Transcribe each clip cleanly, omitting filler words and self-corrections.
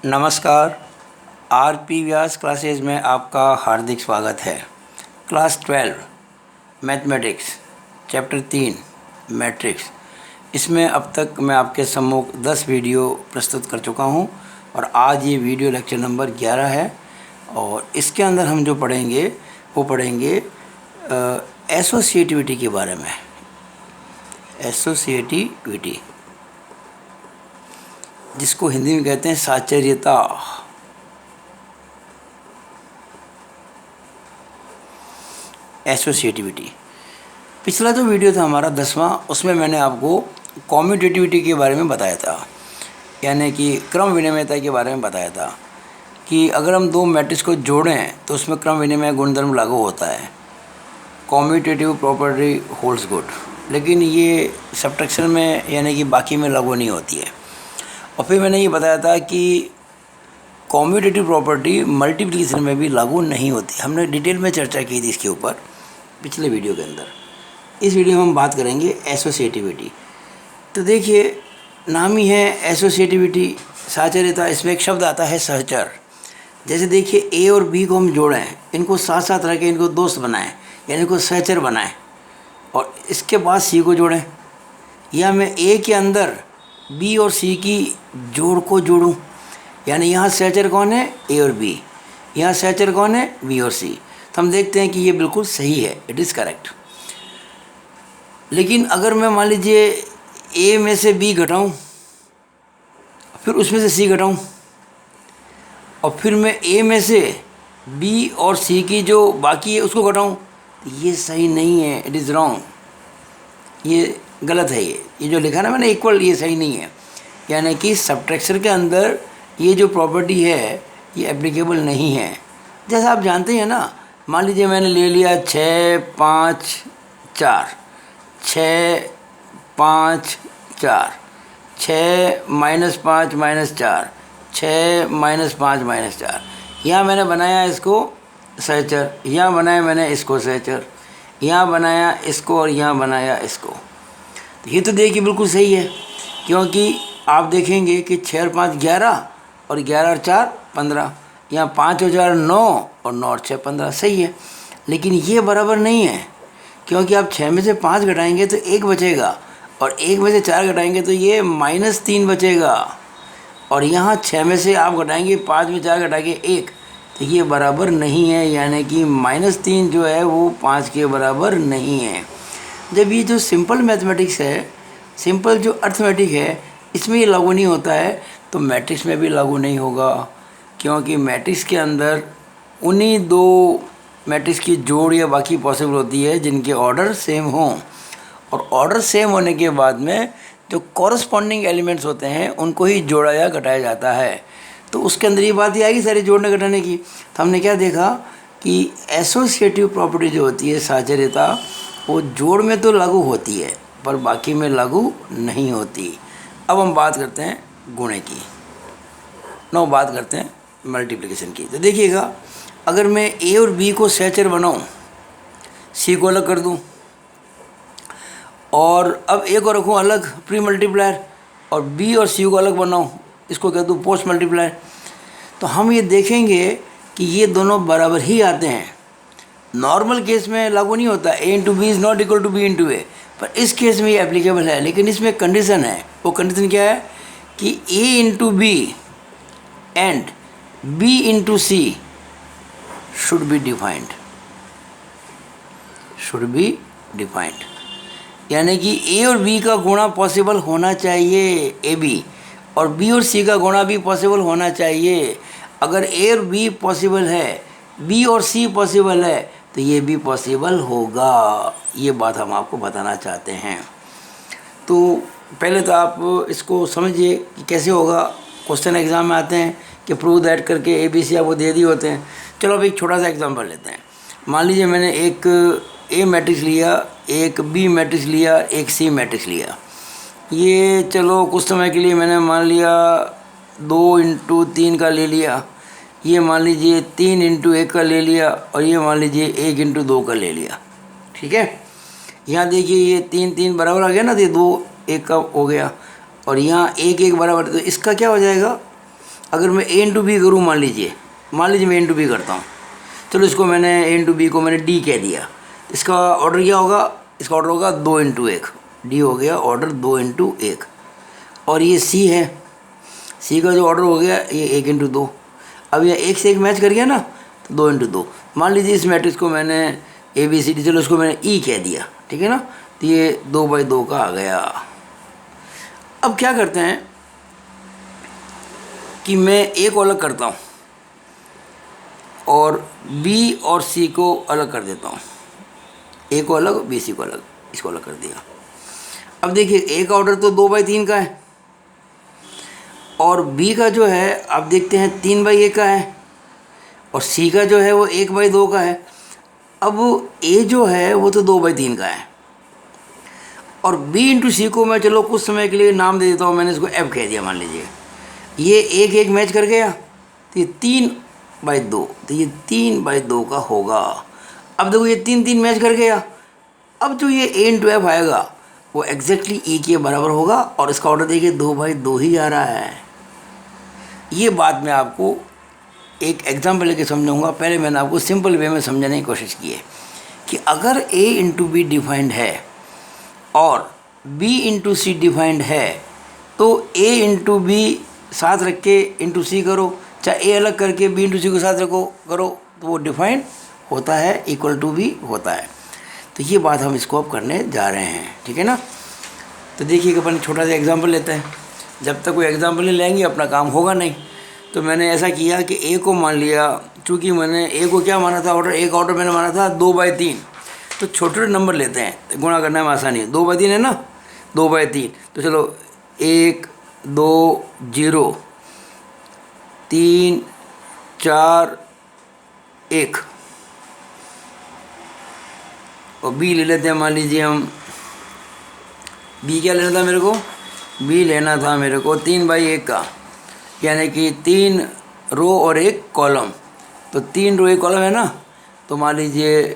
नमस्कार। आर.पी. व्यास क्लासेज में आपका हार्दिक स्वागत है। Class 12 mathematics chapter 3 matrix. इसमें अब तक मैं आपके सम्मुख 10 वीडियो प्रस्तुत कर चुका हूं और आज ये वीडियो लेक्चर नंबर 11 है। और इसके अंदर हम जो पढ़ेंगे वो पढ़ेंगे एसोसिएटिविटी के बारे में। एसोसिएटिविटी जिसको हिंदी में कहते हैं साचर्यता। एसोसिएटिविटी पिछला जो वीडियो था हमारा 10वां, उसमें मैंने आपको कॉम्यूटेटिविटी के बारे में बताया था, यानी कि क्रम विनिमयता के बारे में बताया था कि अगर हम दो मैट्रिक्स को जोड़ें तो उसमें क्रम विनिमय गुणधर्म लागू होता है। कॉम्यूटेटिव प्रॉपर्टी होल्ड्स गुड, लेकिन ये सब्ट्रैक्शन में यानी कि बाकी में लागू नहीं होती है। और फिर मैंने ये बताया था कि कॉम्यूटेटिव प्रॉपर्टी मल्टीप्लिकेशन में भी लागू नहीं होती। हमने डिटेल में चर्चा की थी इसके ऊपर पिछले वीडियो के अंदर। इस वीडियो में हम बात करेंगे एसोसिएटिविटी। तो देखिए, नाम ही है एसोसिएटिविटी, साचर्यता। इसमें एक शब्द आता है सहचर। जैसे देखिए, ए और बी को हम जोड़ें, इनको साथ साथ रखें, इनको दोस्त बनाएं, यानी इनको सहचर बनाएं, और इसके बाद सी को जोड़ें, या मैं ए के अंदर बी और सी की जोड़ को जोड़ूं, यानी यहाँ सहचर कौन है, ए और बी, यहाँ सहचर कौन है, बी और सी। तो हम देखते हैं कि ये बिल्कुल सही है, इट इज़ करेक्ट। लेकिन अगर मैं मान लीजिए ए में से बी घटाऊं, फिर उसमें से सी घटाऊं, और फिर मैं ए में से बी और सी की जो बाकी है उसको घटाऊं, तो ये सही नहीं है, इट इज़ रॉन्ग, ये गलत है। ये जो लिखा ना मैंने इक्वल, ये सही नहीं है। यानी कि सब्ट्रैक्शन के अंदर ये जो प्रॉपर्टी है ये एप्लीकेबल नहीं है। जैसा आप जानते हैं ना, मान लीजिए मैंने ले लिया 6 5 4, 6 5 4, 6 -5 -4, 6 -5 -4। यहाँ मैंने बनाया इसको सहचर, यहाँ बनाया मैंने इसको सहचर, यहाँ बनाया इसको और यहाँ बनाया इसको। ये तो देखिए बिल्कुल सही है, क्योंकि आप देखेंगे कि 6 और 5 11 और 11 और 4 15, यहाँ 5 और 4 9 और 9 और 6 15, सही है। लेकिन ये बराबर नहीं है, क्योंकि आप 6 में से 5 घटाएंगे तो 1 बचेगा, और 1 में से 4 घटाएंगे तो ये -3 बचेगा, और यहाँ 6 में से आप घटाएंगे 5 में 4 घटा के 1, तो ये बराबर नहीं है। यानी कि -3 जो है वो 5 के बराबर नहीं है। जब ये जो सिंपल मैथमेटिक्स है, सिंपल जो अर्थमेटिक है, इसमें ये लागू नहीं होता है, तो मैट्रिक्स में भी लागू नहीं होगा, क्योंकि मैट्रिक्स के अंदर उन्हीं दो मैट्रिक्स की जोड़ या बाकी पॉसिबल होती है जिनके ऑर्डर सेम हों, और ऑर्डर सेम होने के बाद में जो कॉरस्पॉन्डिंग एलिमेंट्स होते हैं उनको ही जोड़ा या घटाया जाता है। तो उसके अंदर ये बात ही आएगी सारी जोड़ने घटाने की। तो हमने क्या देखा कि एसोसिएटिव प्रॉपर्टी जो होती है, साचर्यता, वो जोड़ में तो लागू होती है पर बाकी में लागू नहीं होती। अब हम बात करते हैं गुणे की, बात करते हैं मल्टीप्लिकेशन की। तो देखिएगा, अगर मैं ए और बी को सहचर बनाऊं, सी को अलग कर दूं, और अब ए को रखूं अलग प्री मल्टीप्लायर, और बी और सी को अलग बनाऊं, इसको कह दूं पोस्ट मल्टीप्लायर, तो हम ये देखेंगे कि ये दोनों बराबर ही आते हैं। नॉर्मल केस में लागू नहीं होता, A into B is not equal to B into A, पर इस केस में ये एप्लीकेबल है। लेकिन इसमें कंडीशन है, वो कंडीशन क्या है कि A into B and B into C should be defined, यानी कि ए और बी का गुणा पॉसिबल होना चाहिए, ए बी, और बी और सी का गुणा भी पॉसिबल होना चाहिए। अगर ए और बी पॉसिबल है, बी और सी पॉसिबल है, तो ये भी पॉसिबल होगा। ये बात हम आपको बताना चाहते हैं। तो पहले तो आप इसको समझिए कि कैसे होगा। क्वेश्चन एग्जाम में आते हैं कि प्रूव दैट करके ए बी सी आपको दे दिए होते हैं। चलो अब एक छोटा सा एग्जाम्पल लेते हैं। मान लीजिए मैंने एक ए मैट्रिक्स लिया, एक बी मैट्रिक्स लिया, एक सी मैट्रिक्स लिया। ये चलो कुछ समय के लिए मैंने मान लिया 2 इंटू 3 का ले लिया, ये मान लीजिए 3 इंटू 1 का ले लिया, और ये मान लीजिए 1 इंटू 2 का ले लिया। ठीक है, यहाँ देखिए ये 3 3 बराबर आ गया ना, तो 2 1 का हो गया, और यहाँ 1 1 बराबर, तो इसका क्या हो जाएगा, अगर मैं ए इंटू बी करूँ, मान लीजिए मैं ए इंटू बी करता हूँ, चलो इसको मैंने ए इंटू बी को मैंने डी कह दिया, इसका ऑर्डर क्या होगा, इसका ऑर्डर होगा 2 इंटू 1, डी हो गया ऑर्डर 2 इंटू 1। और ये सी है, सी का जो ऑर्डर हो गया ये 1 इंटू 2। अब ये एक से एक मैच कर गया ना, तो 2 इंटू 2। मान लीजिए इस मैट्रिक्स को मैंने ए बी सी डी, चलो उसको मैंने ई कह दिया, ठीक है ना, तो ये 2/2 का आ गया। अब क्या करते हैं कि मैं ए को अलग करता हूँ और बी और सी को अलग कर देता हूँ, ए को अलग बी सी को अलग, इसको अलग कर दिया। अब देखिए ए का ऑर्डर तो 2/3 का है और बी का जो है आप देखते हैं 3/1 का है और सी का जो है वो 1/2 का है। अब ए जो है वो तो 2/3 का है और बी इंटू सी को मैं चलो कुछ समय के लिए नाम दे देता हूँ, मैंने इसको एफ कह दिया, मान लीजिए ये 1 मैच कर गया तो ये 3/2, तो ये 3/2 का होगा। अब देखो ये 3 मैच कर गया, अब जो ये ए इंटू एफ आएगा वो एग्जैक्टली ई के बराबर होगा और इसका ऑर्डर देखिए 2/2 ही आ रहा है। ये बात मैं आपको एक एग्जाम्पल लेके समझाऊंगा। पहले मैंने आपको सिंपल वे में समझाने की कोशिश की है कि अगर ए इंटू बी डिफाइंड है और बी इंटू सी डिफाइंड है तो ए इंटू बी साथ रख के इंटू सी करो, चाहे ए अलग करके बी इंटू सी को साथ रखो करो, तो वो डिफाइंड होता है, इक्वल टू भी होता है। तो ये बात हम इसको अब करने जा रहे हैं, ठीक है ना। तो देखिए अपन छोटा सा एग्जांपल लेते हैं, जब तक कोई एग्जांपल नहीं लेंगे अपना काम होगा नहीं। तो मैंने ऐसा किया कि ए को मान लिया, चूँकि मैंने ए को क्या माना था ऑर्डर, ए का ऑर्डर मैंने माना था 2/3, तो छोटे छोटे नंबर लेते हैं, गुणा करने में आसानी है। 2/3 है ना, 2/3, तो चलो 1 2 0 3 4 1 और बी ले लेते हैं। मान लीजिए हम बी क्या लेना था मेरे को, बी लेना था मेरे को 3/1 का, यानी कि 3 रो और 1 कॉलम। तो 3 रो 1 कॉलम है ना, तो मान लीजिए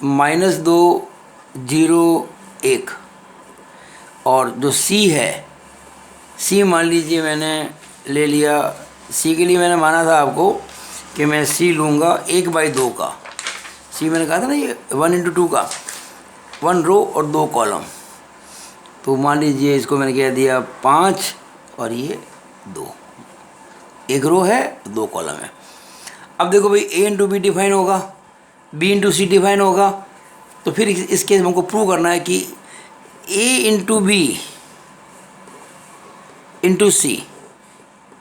-2 0 1। और जो सी है, सी मान लीजिए मैंने ले लिया, सी के लिए मैंने माना था आपको कि मैं सी लूँगा 1/2 का। सी मैंने कहा था ना ये 1 इंटू 2 का, 1 रो और 2 कॉलम। तो मान लीजिए इसको मैंने कह दिया 5 और ये 2, 1 रो है 2 कॉलम है। अब देखो भाई ए इंटू बी डिफाइन होगा, बी इंटू सी डिफाइन होगा, तो फिर इस केस में हमको प्रूव करना है कि A into B into C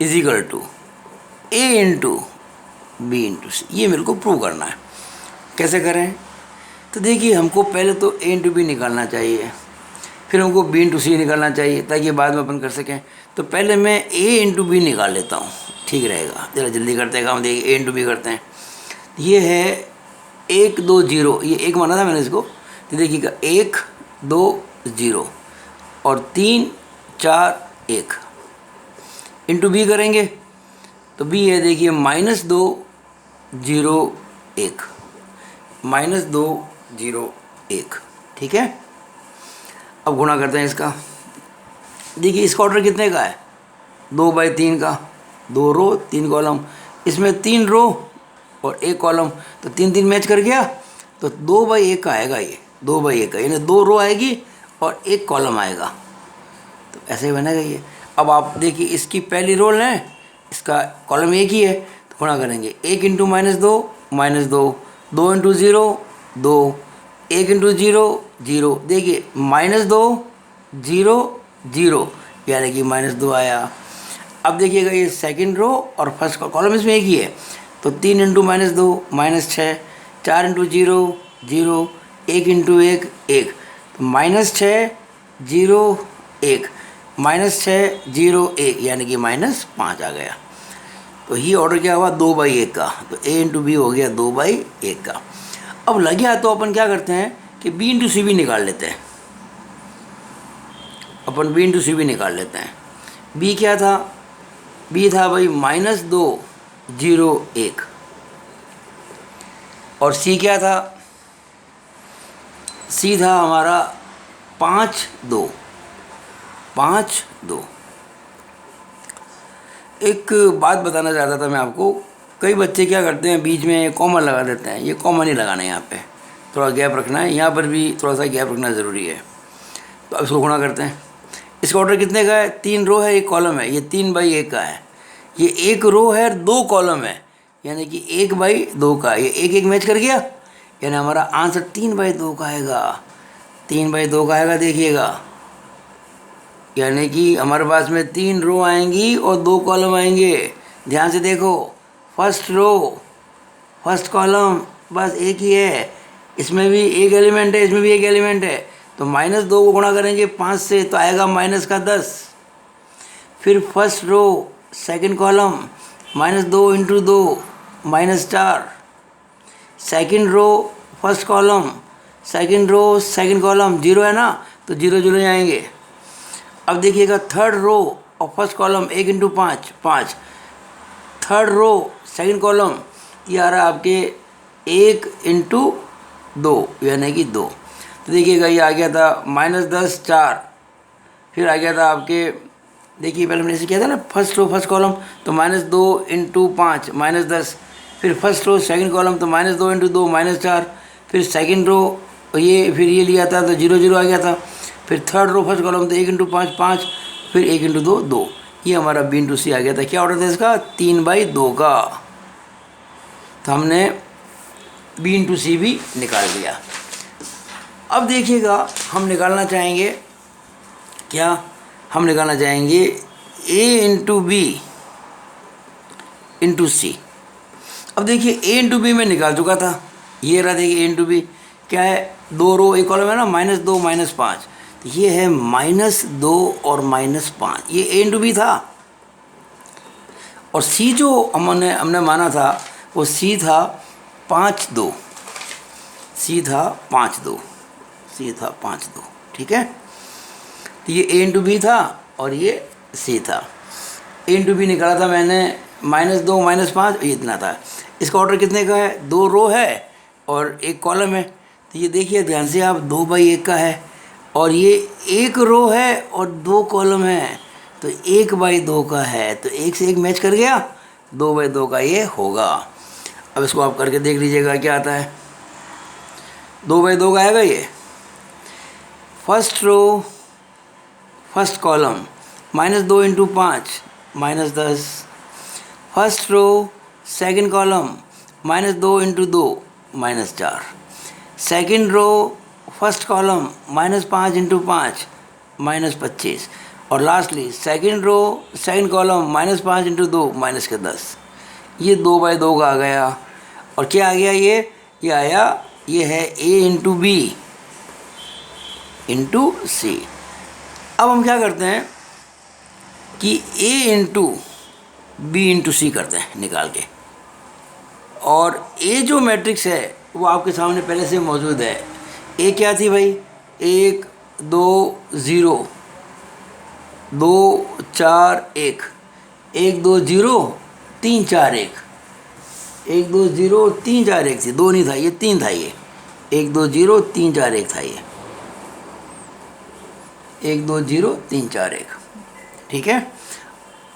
is equal to A into B into C. ये मेरे को प्रूव करना है। कैसे करें, तो देखिए हमको पहले तो ए इंटू बी निकालना चाहिए, फिर हमको बी इंटू सी निकालना चाहिए ताकि बाद में अपन कर सकें। तो पहले मैं ए इंटू बी निकाल लेता हूँ, ठीक रहेगा। जरा जल्दी करते हैं काम, देखिए ए इंटू बी करते हैं। ये है 1 2 0, ये 1 माना था मैंने इसको, तो देखिएगा 1 2 0 और 3 4 1 इंटू बी करेंगे तो बी है देखिए -2 0 1, -2 0 1, ठीक है। अब गुणा करते हैं इसका, देखिए इसका ऑर्डर कितने का है, 2/3 का, 2 रो 3 कॉलम, इसमें 3 रो और 1 कॉलम, तो 3 मैच कर गया, तो 2/1 का आएगा ये, 2/1 का, यानी 2 रो आएगी और 1 कॉलम आएगा, तो ऐसे ही बनेगा ये। अब आप देखिए इसकी पहली रो लें, इसका कॉलम 1 ही है, तो गुणा करेंगे 1 इंटू -2 -2, 2 इंटू 0 2, 1 इंटू 0 0, देखिए -2 0 0, यानी कि -2 आया। अब देखिएगा ये सेकंड रो और फर्स्ट कॉलम इसमें एक ही है, तो 3 इंटू -2 -6, 4 इंटू 0 0, 1 इंटू 1 1, तो -6 0 1, -6 0 1, यानी कि -5 आ गया। तो ये ऑर्डर क्या हुआ, 2/1 का, तो ए इंटू बी हो गया 2/1 का। अब लग गया तो अपन क्या करते हैं कि बी इंटू सी भी निकाल लेते हैं, अपन बी इंटू सी भी निकाल लेते हैं। बी क्या था, बी था भाई -2 0 1 और सी क्या था, सी था हमारा 5 2 5 2। एक बात बताना चाहता था मैं आपको। कई बच्चे क्या करते हैं, बीच में कॉमा लगा देते हैं। ये कॉमा नहीं लगाना है, यहाँ पे थोड़ा गैप रखना है, यहाँ पर भी थोड़ा सा गैप रखना ज़रूरी है। तो अब इसको गुणा करते हैं। इसका ऑर्डर कितने का है? 3 रो है, 1 कॉलम है। ये 3/1 का है। ये 1 रो है, 2 कॉलम है, यानी कि 1/2 का। ये 1 मैच कर गया, यानी हमारा आंसर 3/2 का आएगा। 3/2 का आएगा, देखिएगा। यानी कि हमारे पास में 3 रो आएंगी और 2 कॉलम आएंगे। ध्यान से देखो, फर्स्ट रो, फर्स्ट कॉलम, बस एक ही है। इसमें भी एक एलिमेंट है, इसमें भी एक एलिमेंट है। तो -2 को गुणा करेंगे 5 से तो आएगा -10। फिर first row, second column, -2 × 2 -4। Second row, first column, second row, second column, 0 है ना, तो 0 0 आएंगे। अब देखिएगा, थर्ड रो और first column, 1 × 5 5। Third row, second column, ये आ रहा है आपके 1 × 2, यानी कि 2। तो देखिएगा, ये आ गया था -10 4। फिर आ गया था आपके, देखिए पहले मैंने ऐसे किया था ना, फर्स्ट रो फर्स्ट कॉलम, तो -2 × 5 -10। फिर फर्स्ट रो सेकंड कॉलम, तो -2 × 2 -4। फिर सेकंड रो, ये फिर ये लिया था तो 0 0 आ गया था। फिर थर्ड रो फर्स्ट कॉलम, तो 1 × 5 5। फिर 1 × 2 2। ये हमारा B × C आ गया था। क्या ऑर्डर था इसका? 3/2 का। तो हमने B × C भी निकाल दिया। अब देखिएगा, हम निकालना चाहेंगे क्या? हम निकालना चाहेंगे A × B × C। अब देखिए, A × B में निकाल चुका था। ये रहा, देखिए A × B क्या है? 2 रो 1 कॉलम है ना, -2 -5। तो ये है -2 और -5। ये A × B था। और C जो हमने माना था, वो C था 5 2। C था 5 2। C था 5 2, ठीक है। तो ये A × B था और ये C था। A × B निकाला था मैंने, -2 -5, ये इतना था। इसका ऑर्डर कितने का है? 2 रो है और 1 कॉलम है। तो ये देखिए ध्यान से आप, 2/1 का है, और ये 1 रो है और 2 कॉलम है, तो 1/2 का है। तो 1 से 1 मैच कर गया, 2/2 का ये होगा। अब इसको आप करके देख लीजिएगा क्या आता है। 2/2 का आएगा ये। First row first column, -2 × 5 -10। First row second column, -2 × 2 -4। Second row first column, -5 × 5 -25। और lastly second row second column, -5 × 2 -10। ये 2/2 का आ गया। और क्या आ गया? ये आया, ये है A × B × C। अब हम क्या करते हैं कि A × B × C करते हैं निकाल के। और A जो मैट्रिक्स है वो आपके सामने पहले से मौजूद है। A क्या थी भाई? 1 2 0 2 4 1, 1 2 0 3 4 1, 1 2 0 3 4 1 थी, 2 नहीं था ये, 3 था ये। 1 2 0 3 4 1 था ये, 1 2 0 3 4 1, ठीक है।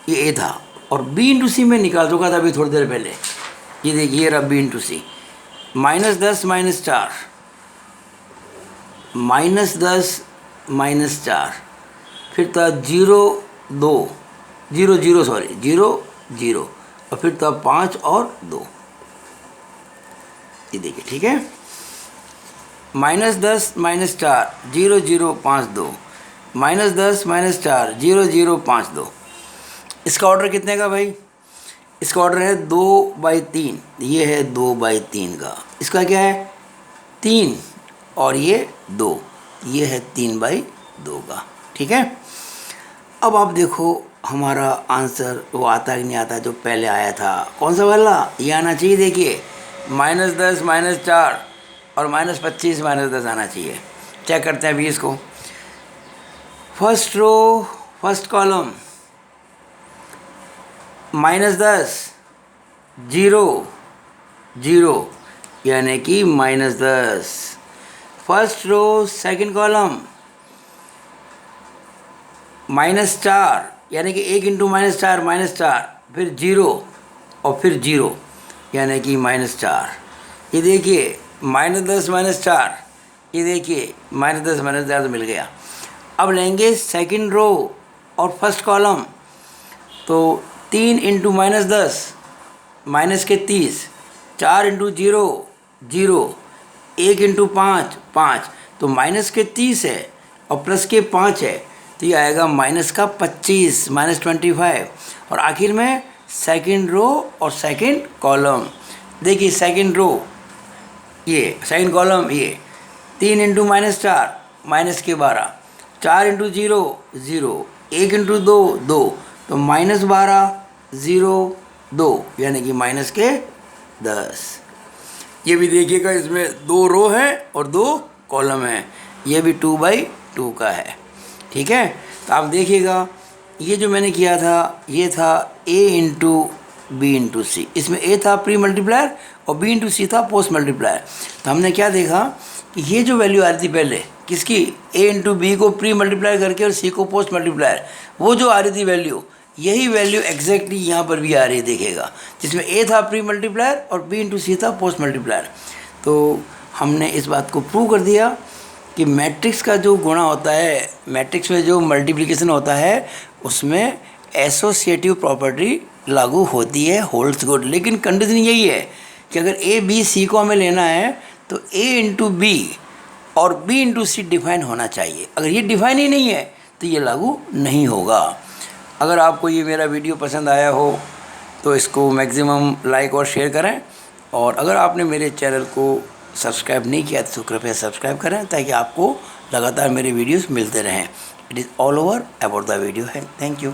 ये A था। और B × C में निकाल चुका था अभी थोड़ी देर पहले। ये देखिए, ये रहा B × C, -10 -4, -10 -4। फिर था 0 2 0 0 सॉरी 0 0, और फिर था 5 और 2। ये देखिए, ठीक है। -10 -4 0 0 5 2, -10 -4 0 0 5 2। इसका ऑर्डर कितने का भाई? इसका ऑर्डर है 2/3। ये है 2/3 का। इसका क्या है? 3 और ये 2, ये है 3/2 का, ठीक है। अब आप देखो हमारा आंसर वो आता कि नहीं आता जो पहले आया था। कौन सा वाला? ये आना चाहिए। देखिए, -10 -4 और -25 -10 आना चाहिए। चेक करते हैं अभी इसको। फर्स्ट रो फर्स्ट कॉलम, -10 0 0, यानी कि -10। फर्स्ट रो सेकंड कॉलम, -4, यानी कि 1 × -4 -4, फिर 0 और फिर 0 यानी कि -4। ये देखिए -10 -4, ये देखिए -10 -4 तो मिल गया। अब लेंगे सेकंड रो और फर्स्ट कॉलम, तो 3 × -10 माइनस के 30, 4 × 0 0, 1 × 5 5, तो माइनस के 30 है और प्लस के 5 है, तो ये आएगा माइनस का 25 -25। और आखिर में सेकंड रो और सेकंड कॉलम, देखिए सेकंड रो ये, सेकंड कॉलम ये 3 × -4 माइनस के 12, 4 × 0 0, 1 × 2 2, तो -12 0 2 यानी कि माइनस के 10। ये भी देखिएगा, इसमें 2 रो है और 2 कॉलम है, ये भी 2/2 का है। ठीक है, तो आप देखिएगा ये जो मैंने किया था ये था a × b × c, इसमें a था प्री मल्टीप्लायर और b × c था पोस्ट मल्टीप्लायर। तो हमने क्या देखा कि ये जो वैल्यू आ रही थी पहले किसकी, a × b को प्री मल्टीप्लाई करके और c को पोस्ट मल्टीप्लायर, वो जो आ रही थी वैल्यू, यही वैल्यू एग्जैक्टली यहाँ पर भी आ रही है देखिएगा, जिसमें a था प्री मल्टीप्लायर और b × c था पोस्ट मल्टीप्लायर। तो हमने इस बात को प्रूव कर दिया कि मैट्रिक्स का जो गुणा होता है, मैट्रिक्स में जो मल्टीप्लिकेशन होता है, उसमें एसोसिएटिव प्रॉपर्टी लागू होती है, होल्ड्स गुड। लेकिन कंडीशन यही है कि अगर a b c को हमें लेना है तो a × b और b × c डिफाइन होना चाहिए। अगर ये डिफाइन ही नहीं है तो ये लागू नहीं होगा। अगर आपको ये मेरा वीडियो पसंद आया हो तो इसको मैक्सिमम लाइक और शेयर करें, और अगर आपने मेरे चैनल को सब्सक्राइब नहीं किया तो कृपया सब्सक्राइब करें ताकि आपको लगातार मेरे वीडियोस मिलते रहें। It is all over about the video है। Thank you.